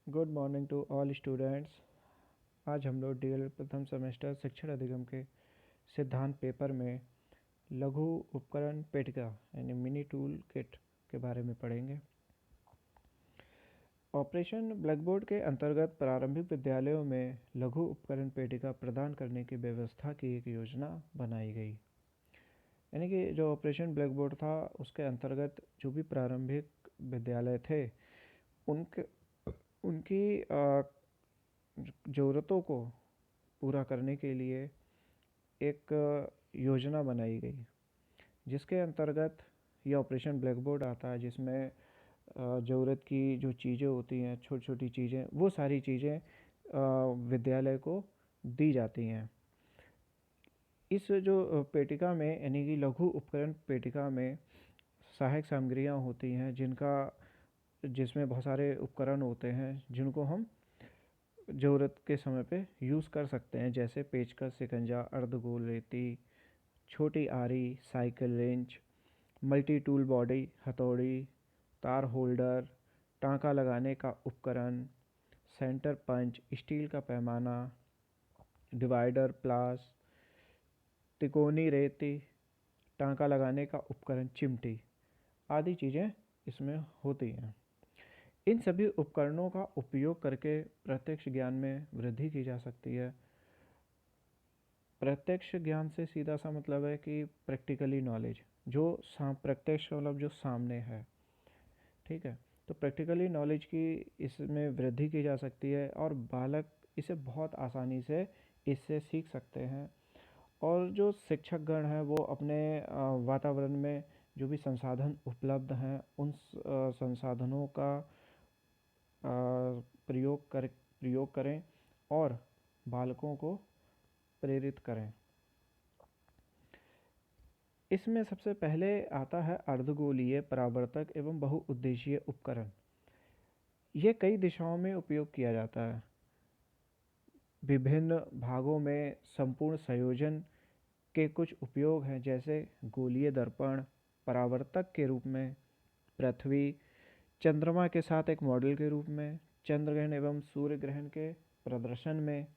Good morning to all students. आज हम लोग डीएलएड प्रथम सेमेस्टर शिक्षण अधिगम के सिद्धांत पेपर में लघु उपकरण पेटिका यानी मिनी टूल किट के बारे में पढ़ेंगे। ऑपरेशन ब्लैकबोर्ड के अंतर्गत प्रारंभिक विद्यालयों में लघु उपकरण पेटिका प्रदान करने की व्यवस्था की एक योजना बनाई गई। यानी कि जो ऑपरेशन ब्लैकबोर्ड था उसके अंतर्गत जो भी प्रारंभिक विद्यालय थे उनके उनकी ज़रूरतों को पूरा करने के लिए एक योजना बनाई गई, जिसके अंतर्गत ये ऑपरेशन ब्लैकबोर्ड आता है, जिसमें ज़रूरत की जो चीज़ें होती हैं, छोटी छोटी चीज़ें, वो सारी चीज़ें विद्यालय को दी जाती हैं। इस जो पेटिका में यानी कि लघु उपकरण पेटिका में सहायक सामग्रियाँ होती हैं जिसमें बहुत सारे उपकरण होते हैं जिनको हम ज़रूरत के समय पे यूज़ कर सकते हैं, जैसे पेचकस, शिकंजा, अर्धगोल रेती, छोटी आरी, cycle wrench, multi tool body, हथौड़ी, तार होल्डर, टाँका लगाने का उपकरण, सेंटर पंच, स्टील का पैमाना, डिवाइडर, प्लास, तिकोनी रेती, टाँका लगाने का उपकरण, चिमटी आदि चीज़ें इसमें होती हैं। इन सभी उपकरणों का उपयोग करके प्रत्यक्ष ज्ञान में वृद्धि की जा सकती है। प्रत्यक्ष ज्ञान से सीधा सा मतलब है कि प्रैक्टिकली नॉलेज, जो प्रत्यक्ष मतलब जो सामने है, ठीक है। तो प्रैक्टिकली नॉलेज की इसमें वृद्धि की जा सकती है और बालक इसे बहुत आसानी से इससे सीख सकते हैं। और जो शिक्षक गण हैं वो अपने वातावरण में जो भी संसाधन उपलब्ध हैं उन संसाधनों का प्रयोग करें और बालकों को प्रेरित करें। इसमें सबसे पहले आता है अर्धगोलीय, परावर्तक एवं बहुउद्देशीय उपकरण। ये कई दिशाओं में उपयोग किया जाता है। विभिन्न भागों में संपूर्ण संयोजन के कुछ उपयोग हैं, जैसे गोलीय दर्पण, परावर्तक के रूप में, पृथ्वी, चंद्रमा के साथ एक मॉडल के रूप में, चंद्र ग्रहण एवं सूर्य ग्रहण के प्रदर्शन में,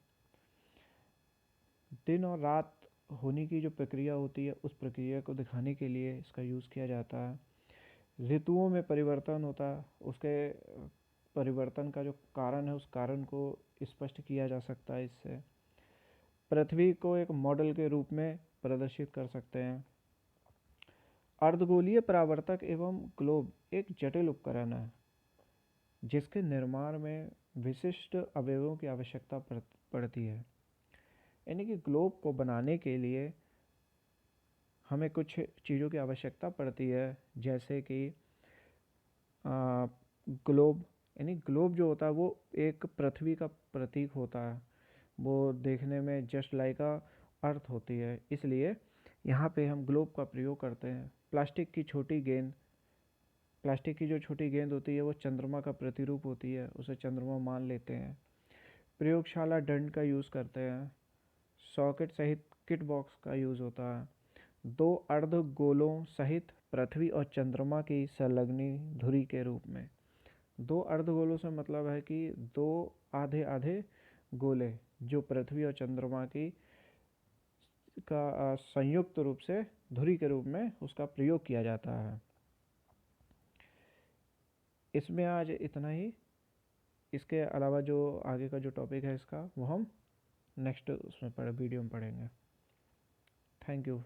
दिन और रात होने की जो प्रक्रिया होती है उस प्रक्रिया को दिखाने के लिए इसका यूज़ किया जाता है। ऋतुओं में परिवर्तन होता है, उसके परिवर्तन का जो कारण है उस कारण को स्पष्ट किया जा सकता है इससे। पृथ्वी को एक मॉडल के रूप में प्रदर्शित कर सकते हैं। अर्धगोलीय परावर्तक एवं ग्लोब एक जटिल उपकरण है जिसके निर्माण में विशिष्ट अवयवों की आवश्यकता पड़ती है। यानी कि ग्लोब को बनाने के लिए हमें कुछ चीज़ों की आवश्यकता पड़ती है, जैसे कि ग्लोब, यानी ग्लोब जो होता है वो एक पृथ्वी का प्रतीक होता है, वो देखने में जस्ट लाइक अ अर्थ होती है, इसलिए यहाँ पे हम ग्लोब का प्रयोग करते हैं। प्लास्टिक की जो छोटी गेंद होती है वो चंद्रमा का प्रतिरूप होती है, उसे चंद्रमा मान लेते हैं। प्रयोगशाला दंड का यूज़ करते हैं। सॉकेट सहित किट बॉक्स का यूज़ होता है। दो अर्धगोलों सहित पृथ्वी और चंद्रमा की संलग्नी धुरी के रूप में। दो अर्धगोलों से मतलब है कि दो आधे आधे गोले जो पृथ्वी और चंद्रमा की का संयुक्त रूप से धुरी के रूप में उसका प्रयोग किया जाता है। इसमें आज इतना ही। इसके अलावा जो आगे का जो टॉपिक है इसका वो हम नेक्स्ट उसमें वीडियो में पढ़ेंगे। Thank you.